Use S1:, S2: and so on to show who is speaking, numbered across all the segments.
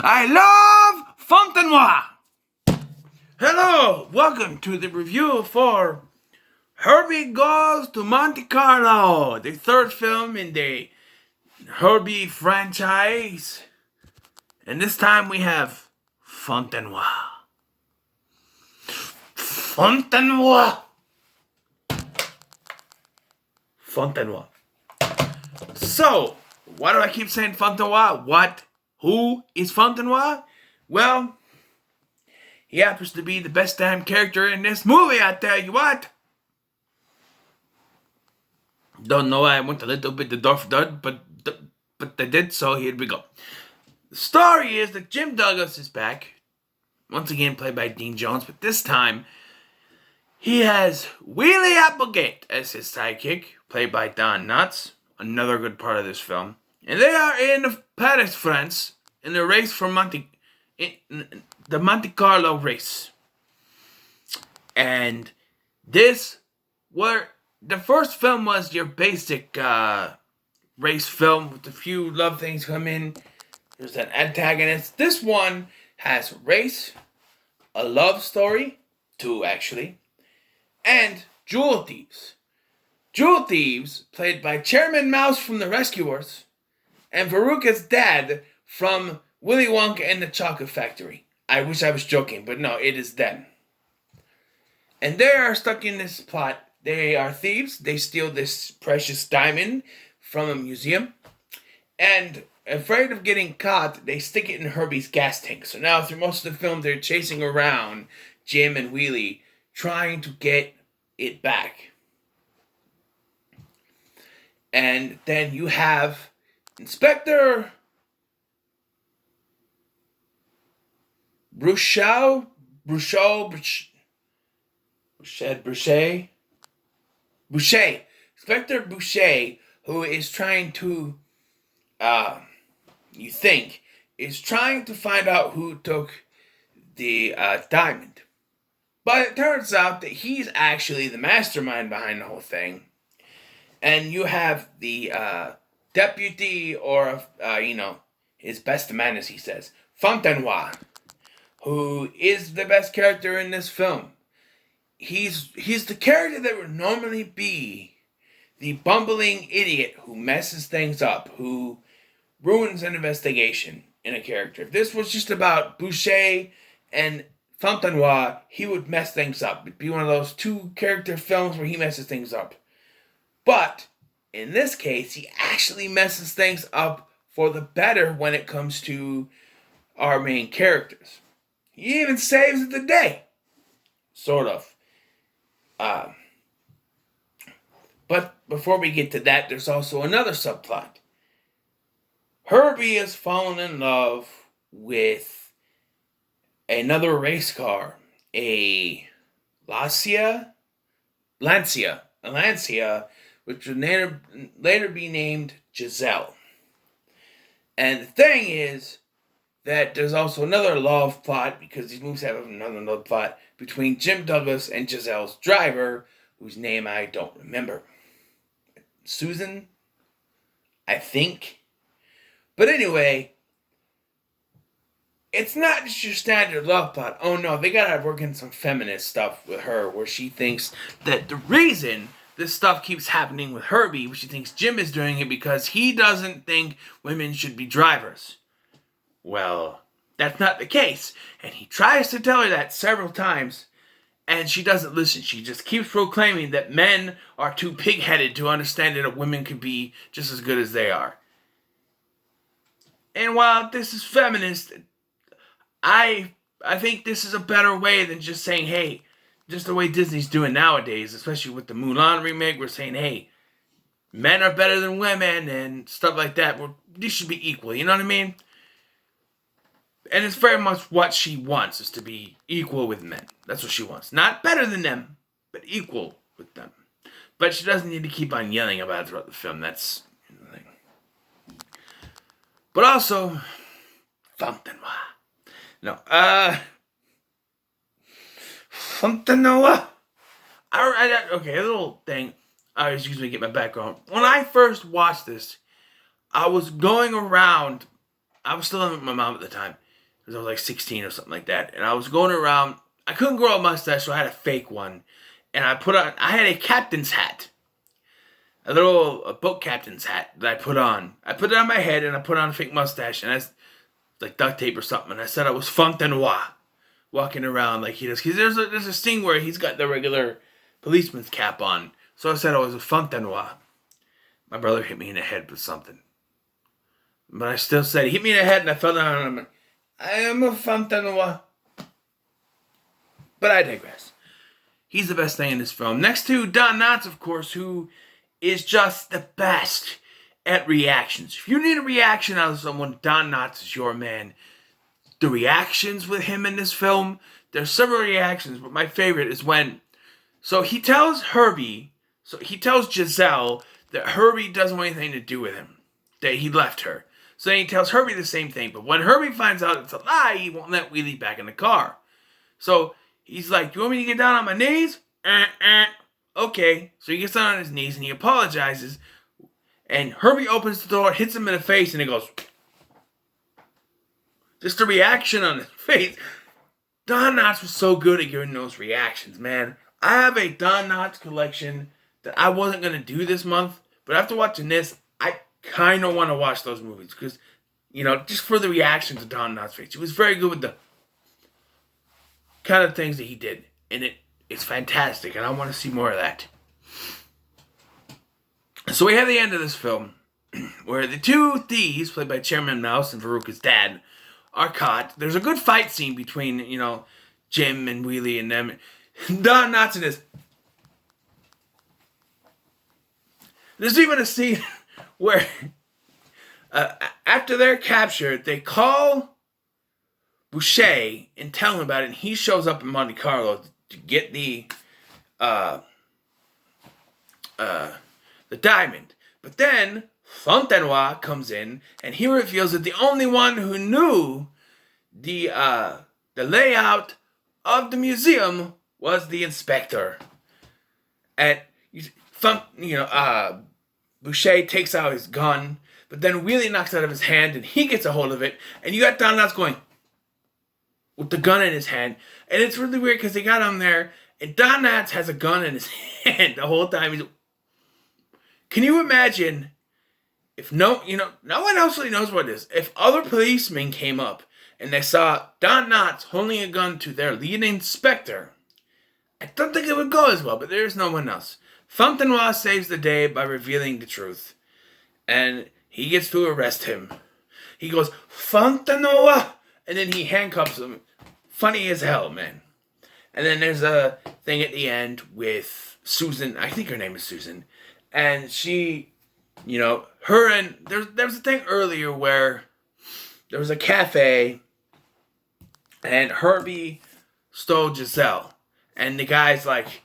S1: I love FONTENOY. Hello, welcome to the review for Herbie Goes to Monte Carlo, the third film in the Herbie franchise. And this time we have FONTENOY. FONTENOY. FONTENOY. So, why do I keep saying FONTENOY? What? Who is FONTENOY? Well, he happens to be the best damn character in this movie, I tell you what. Don't know why I went a little bit the Dorf Dud, but I did, so here we go. The story is that Jim Douglas is back, once again played by Dean Jones, but this time he has Wheelie Applegate as his sidekick, played by Don Knotts, another good part of this film. And they are in Paris, France, in the race for the Monte Carlo race. And this, where the first film was your basic race film with a few love things come in. There's an antagonist. This one has race, a love story, two actually, and jewel thieves. Jewel thieves, played by Chairman Mouse from The Rescuers, and Veruca's dad from Willy Wonka and the Chocolate Factory. I wish I was joking, but no, it is them. And they are stuck in this plot. They are thieves. They steal this precious diamond from a museum. And afraid of getting caught, they stick it in Herbie's gas tank. So now through most of the film, they're chasing around Jim and Wheelie, trying to get it back. And then you have Inspector Boucher, Inspector Boucher, who is trying to, is trying to find out who took the diamond. But it turns out that he's actually the mastermind behind the whole thing. And you have the deputy, or, his best man, as he says, FONTENOY, who is the best character in this film. He's the character that would normally be the bumbling idiot who messes things up, who ruins an investigation in a character. If this was just about Boucher and FONTENOY, he would mess things up. It'd be one of those two character films where he messes things up. But in this case, he actually messes things up for the better when it comes to our main characters. He even saves the day. Sort of. But before we get to that, there's also another subplot. Herbie has fallen in love with another race car, a Lancia, which would later be named Giselle. And the thing is that there's also another love plot, because these movies have another love plot, between Jim Douglas and Giselle's driver, whose name I don't remember. Susan, I think. But anyway, it's not just your standard love plot. Oh no, they gotta work in some feminist stuff with her, where she thinks that the reason this stuff keeps happening with Herbie, she thinks Jim is doing it because he doesn't think women should be drivers. Well, that's not the case. And he tries to tell her that several times, and she doesn't listen. She just keeps proclaiming that men are too pig-headed to understand that women could be just as good as they are. And while this is feminist, I think this is a better way than just saying, hey, just the way Disney's doing nowadays, especially with the Mulan remake, we're saying, hey, men are better than women and stuff like that. These should be equal, you know what I mean? And it's very much what she wants, is to be equal with men. That's what she wants. Not better than them, but equal with them. But she doesn't need to keep on yelling about it throughout the film. That's the thing. But also, FONTENOY. No, FONTENOY. Okay, a little thing. Excuse me to get my background. When I first watched this, I was going around. I was still living with my mom at the time. because I was like 16 or something like that. And I was going around. I couldn't grow a mustache, so I had a fake one. And I had a captain's hat. A boat captain's hat that I put on. I put it on my head and I put on a fake mustache. And I like duct tape or something. And I said I was FONTENOY. Walking around like he does. Because there's a scene where he's got the regular policeman's cap on. So I said I was a FONTENOY. My brother hit me in the head with something. But I still said, he hit me in the head and I fell down and I'm like, I am a FONTENOY. But I digress. He's the best thing in this film. Next to Don Knotts, of course, who is just the best at reactions. If you need a reaction out of someone, Don Knotts is your man. The reactions with him in this film, there's several reactions, but my favorite is when, so he tells Giselle that Herbie doesn't want anything to do with him, that he left her. So then he tells Herbie the same thing, but when Herbie finds out it's a lie, he won't let Wheelie back in the car. So he's like, you want me to get down on my knees? Okay. So he gets down on his knees and he apologizes, and Herbie opens the door, hits him in the face, and he goes, just a reaction on his face. Don Knotts was so good at giving those reactions, man. I have a Don Knotts collection that I wasn't going to do this month, but after watching this, I kind of want to watch those movies because, just for the reactions to Don Knotts' face. He was very good with the kind of things that he did, and it's fantastic, and I want to see more of that. So we have the end of this film, where the two thieves, played by Chairman Mouse and Veruca's dad, are caught. There's a good fight scene between, Jim and Wheelie and them. Don Knotts in this. There's even a scene where, after they're captured, they call Boucher and tell him about it, and he shows up in Monte Carlo to get the diamond. But then FONTENOY comes in, and he reveals that the only one who knew the layout of the museum was the inspector. And Boucher takes out his gun, but then Wheelie knocks it out of his hand, and he gets a hold of it, and you got Don Knotts going with the gun in his hand, and it's really weird because they got him there, and Don Knotts has a gun in his hand the whole time. Can you imagine? If no one else really knows what it is. If other policemen came up and they saw Don Knotts holding a gun to their lead inspector, I don't think it would go as well, but there's no one else. FONTENOY saves the day by revealing the truth. And he gets to arrest him. He goes, FONTENOY! And then he handcuffs him. Funny as hell, man. And then there's a thing at the end with Susan. I think her name is Susan. And she... her and there was a thing earlier where there was a cafe and Herbie stole Giselle. And the guy's like,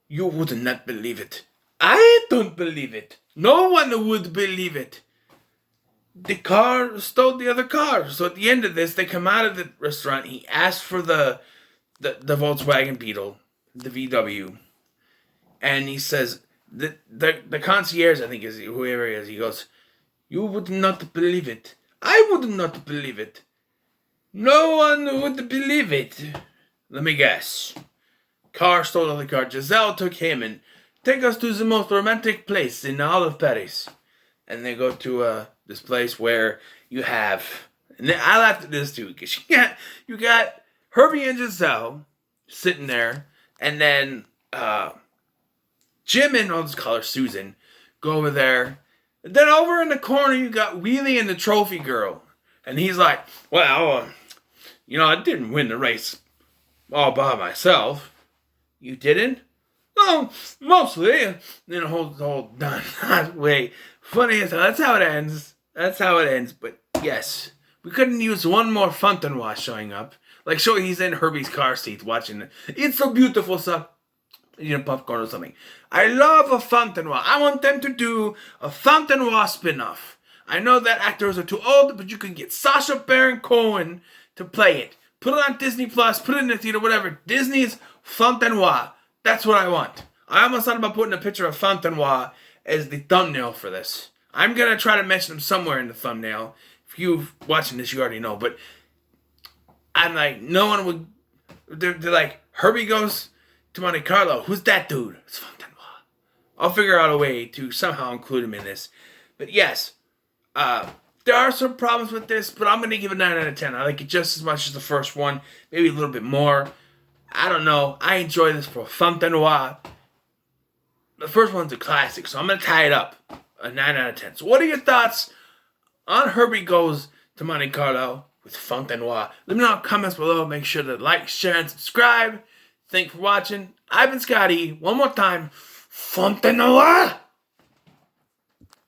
S1: you would not believe it. I don't believe it. No one would believe it. The car stole the other car. So at the end of this, they come out of the restaurant. He asks for the Volkswagen Beetle, the VW. And he says... The concierge, I think, is whoever he is. He goes, you would not believe it. I would not believe it. No one would believe it. Let me guess. Car stole the car. Giselle took him and take us to the most romantic place in all of Paris. And they go to this place where you have... And I laughed at this too, because you got Herbie and Giselle sitting there, and then... Jim and, I'll just call her Susan, go over there. And then over in the corner, you got Wheelie and the trophy girl. And he's like, well, I didn't win the race all by myself. You didn't? No, mostly. And then the whole done way. Funny as hell. That's how it ends. But yes, we couldn't use one more FONTENOY showing up. Like, he's in Herbie's car seat watching it. It's so beautiful stuff. Popcorn or something. I love a FONTENOY. I want them to do a FONTENOY spin-off. I know that actors are too old, but you can get Sacha Baron Cohen to play it. Put it on Disney Plus, put it in the theater, whatever. Disney's FONTENOY. That's what I want. I almost thought about putting a picture of FONTENOY as the thumbnail for this. I'm going to try to mention him somewhere in the thumbnail. If you're watching this, you already know. But I'm like, no one would. They're like, Herbie goes to Monte Carlo. Who's that dude? It's Fontenoy. I'll figure out a way to somehow include him in this. But yes, there are some problems with this, but I'm going to give it 9 out of 10. I like it just as much as the first one, maybe a little bit more. I don't know. I enjoy this for Fontenoy. The first one's a classic, so I'm going to tie it up. A 9 out of 10. So what are your thoughts on Herbie Goes to Monte Carlo with Fontenoy? Let me know in the comments below. Make sure to like, share, and subscribe. Thanks for watching. I've been Scotty. One more time. Fontenoy!